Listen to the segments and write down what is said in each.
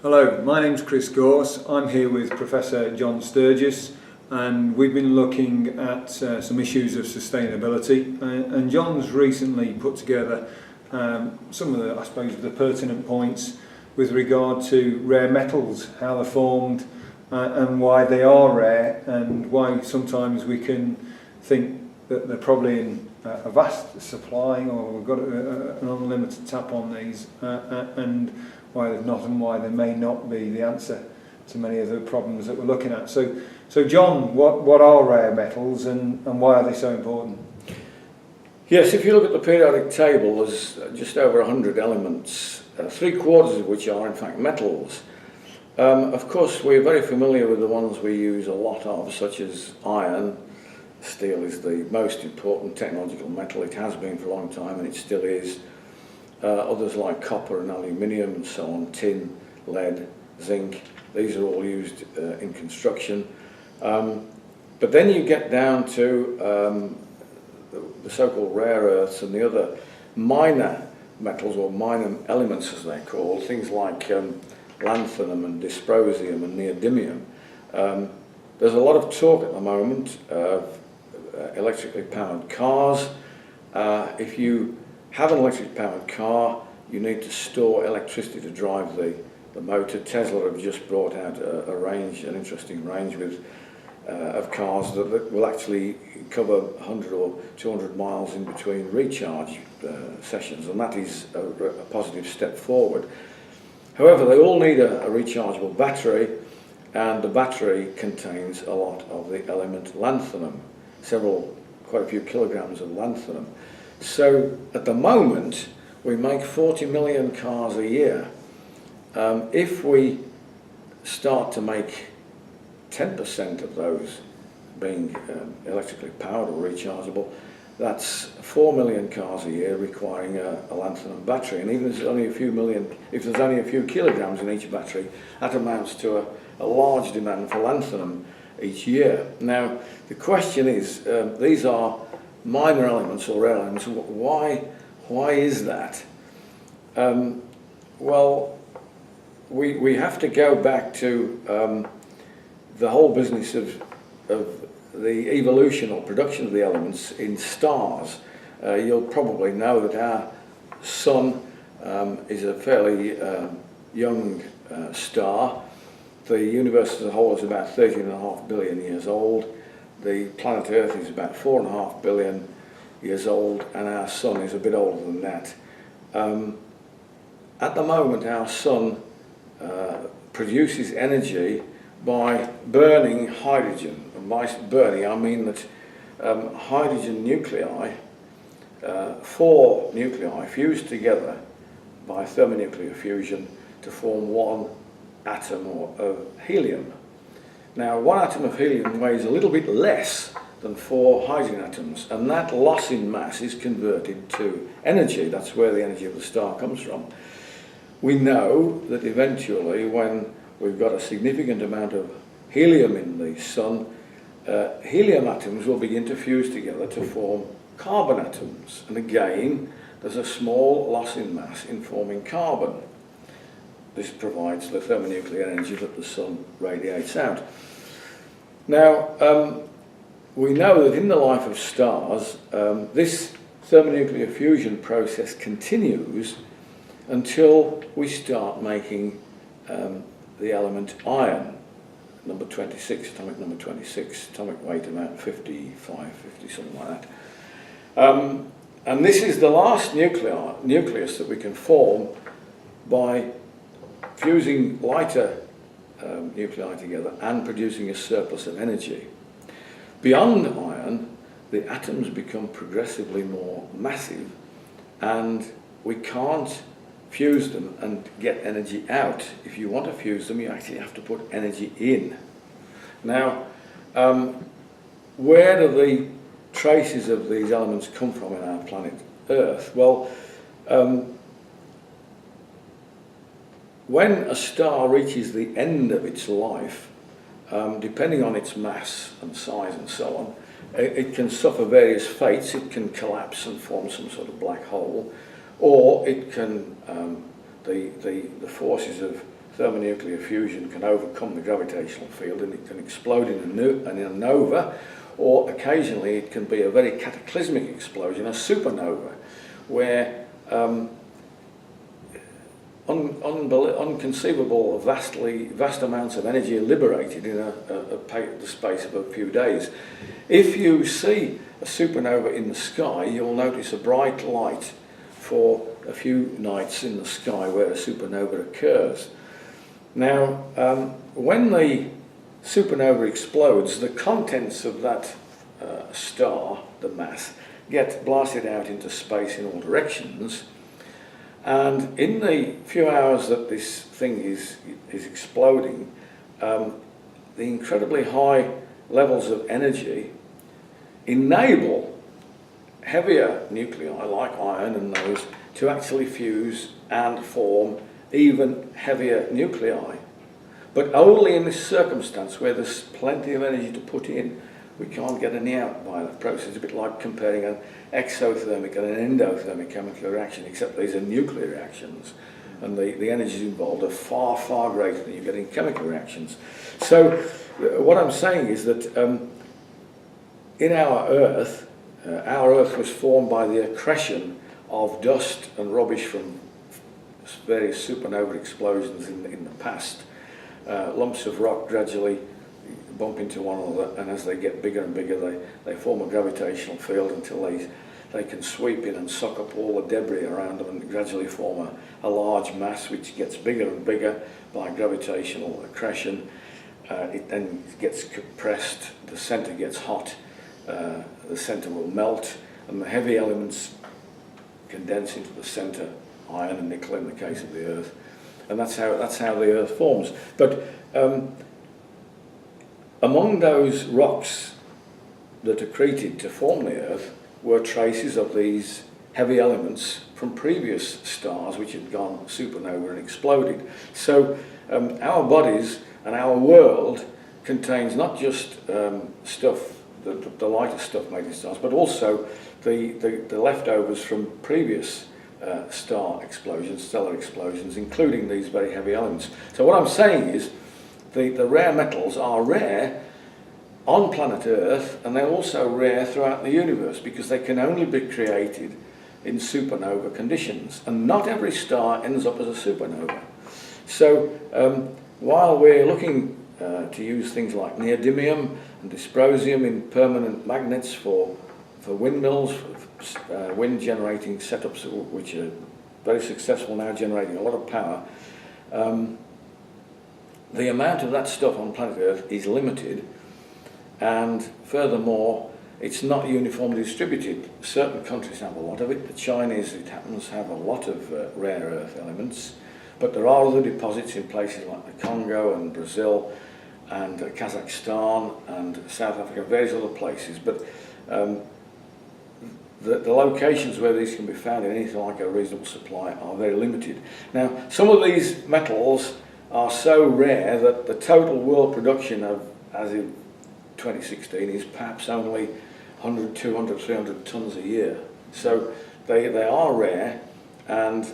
Hello, my name's Chris Gorse. I'm here with Professor John Sturges, and we've been looking at some issues of sustainability, and John's recently put together some of the, I suppose, the pertinent points with regard to rare metals, how they're formed and why they are rare, and why sometimes we can think that they're probably in a vast supply, or we've got an unlimited tap on these, and why they're not, and why they may not be the answer to many of the problems that we're looking at. So John, what are rare metals, and why are they so important? Yes, if you look at the periodic table, there's just over 100 elements, 3/4 of which are in fact metals. Of course, we're very familiar with the ones we use a lot of, such as iron. Steel is the most important technological metal. It has been for a long time, and it still is. Others like copper and aluminium and so on, tin, lead, zinc, these are all used in construction. But then you get down to the so-called rare earths and the other minor metals, or minor elements as they're called, things like lanthanum and dysprosium and neodymium. There's a lot of talk at the moment of electrically powered cars. If you have an electric powered car, you need to store electricity to drive the motor. Tesla have just brought out an interesting range of cars that will actually cover 100 or 200 miles in between recharge sessions, and that is a positive step forward. However, they all need a rechargeable battery, and the battery contains a lot of the element lanthanum, quite a few kilograms of lanthanum. So at the moment we make 40 million cars a year. If we start to make 10% of those being electrically powered or rechargeable, that's 4 million cars a year requiring a lanthanum battery. And even if there's only a few kilograms in each battery, that amounts to a large demand for lanthanum each year. Now the question is, these are minor elements or rare elements. Why is that? Well, we have to go back to the whole business of the evolution or production of the elements in stars. You'll probably know that our sun is a fairly young star. The universe as a whole is about 13.5 billion years old. The planet Earth is about 4.5 billion years old, and our sun is a bit older than that. At the moment, our sun produces energy by burning hydrogen. And by burning, I mean that hydrogen nuclei, 4 nuclei, fuse together by thermonuclear fusion to form one atom of helium. Now, one atom of helium weighs a little bit less than 4 hydrogen atoms, and that loss in mass is converted to energy. That's where the energy of the star comes from. We know that eventually, when we've got a significant amount of helium in the sun, helium atoms will begin to fuse together to form carbon atoms. And again, there's a small loss in mass in forming carbon. This provides the thermonuclear energy that the sun radiates out. Now, we know that in the life of stars, this thermonuclear fusion process continues until we start making the element iron, number 26, atomic number 26, atomic weight about 55, 50, something like that. And this is the last nucleus that we can form by fusing lighter nuclei together and producing a surplus of energy. Beyond iron, the atoms become progressively more massive, and we can't fuse them and get energy out. If you want to fuse them, you actually have to put energy in. Now, where do the traces of these elements come from in our planet Earth? Well, when a star reaches the end of its life, depending on its mass and size and so on, it can suffer various fates. It can collapse and form some sort of black hole, or it can, the forces of thermonuclear fusion can overcome the gravitational field and it can explode in a nova, or occasionally it can be a very cataclysmic explosion, a supernova, where unconceivable vast amounts of energy are liberated in the space of a few days. If you see a supernova in the sky, you'll notice a bright light for a few nights in the sky where a supernova occurs. Now, when the supernova explodes, the contents of that star, the mass, get blasted out into space in all directions, and in the few hours that this thing is exploding, the incredibly high levels of energy enable heavier nuclei like iron and those to actually fuse and form even heavier nuclei. But only in this circumstance where there's plenty of energy to put in. We can't get any out by that process. It's a bit like comparing an exothermic and an endothermic chemical reaction, except these are nuclear reactions, and the energies involved are far, far greater than you get in chemical reactions. So what I'm saying is that in our Earth was formed by the accretion of dust and rubbish from various supernova explosions in the past. Lumps of rock gradually bump into one another, and as they get bigger and bigger, they form a gravitational field until they can sweep in and suck up all the debris around them and gradually form a large mass which gets bigger and bigger by gravitational accretion. It then gets compressed, the centre gets hot, the centre will melt, and the heavy elements condense into the centre, iron and nickel in the case of the Earth, and that's how the Earth forms. But among those rocks that accreted to form the Earth were traces of these heavy elements from previous stars which had gone supernova and exploded. So our bodies and our world contains not just stuff, the lighter stuff made in stars, but also the leftovers from previous star explosions, stellar explosions, including these very heavy elements. So what I'm saying is the rare metals are rare on planet Earth, and they're also rare throughout the universe because they can only be created in supernova conditions, and not every star ends up as a supernova. So while we're looking to use things like neodymium and dysprosium in permanent magnets for windmills, wind generating setups which are very successful now, generating a lot of power, the amount of that stuff on planet Earth is limited, and furthermore it's not uniformly distributed. Certain countries have a lot of it. The Chinese, it happens, have a lot of rare earth elements, but there are other deposits in places like the Congo and Brazil and Kazakhstan and South Africa and various other places, but the locations where these can be found in anything like a reasonable supply are very limited. Now, some of these metals are so rare that the total world production of, as in 2016, is perhaps only 100, 200, 300 tons a year. So they are rare, and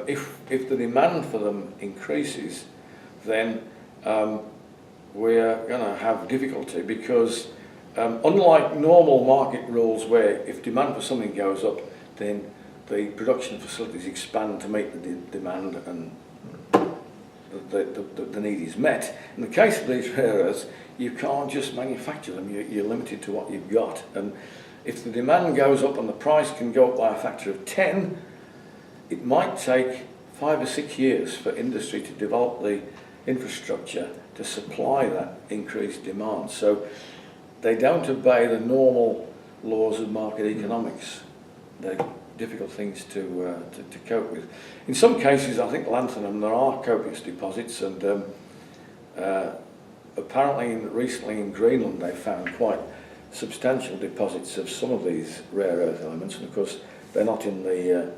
if the demand for them increases, then we're going to have difficulty, because unlike normal market rules where if demand for something goes up, then the production facilities expand to meet the demand and the need is met. In the case of these rare earths, you can't just manufacture them, you're limited to what you've got. And if the demand goes up and the price can go up by a factor of 10, it might take 5 or 6 years for industry to develop the infrastructure to supply that increased demand. So they don't obey the normal laws of market economics. They're difficult things to cope with. In some cases, I think lanthanum, there are copious deposits, and apparently recently in Greenland they found quite substantial deposits of some of these rare earth elements, and of course they're not in the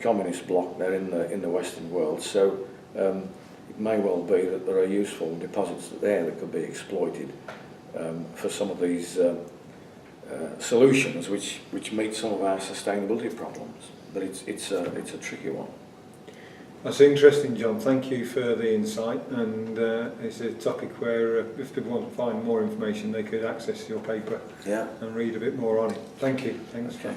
communist bloc, they're in the Western world, so it may well be that there are useful deposits there that could be exploited for some of these solutions which meet some of our sustainability problems, but it's a tricky one. That's interesting, John. Thank you for the insight, and it's a topic where if people want to find more information they could access your paper Yeah. and read a bit more on it. Thank you. Thanks. Okay.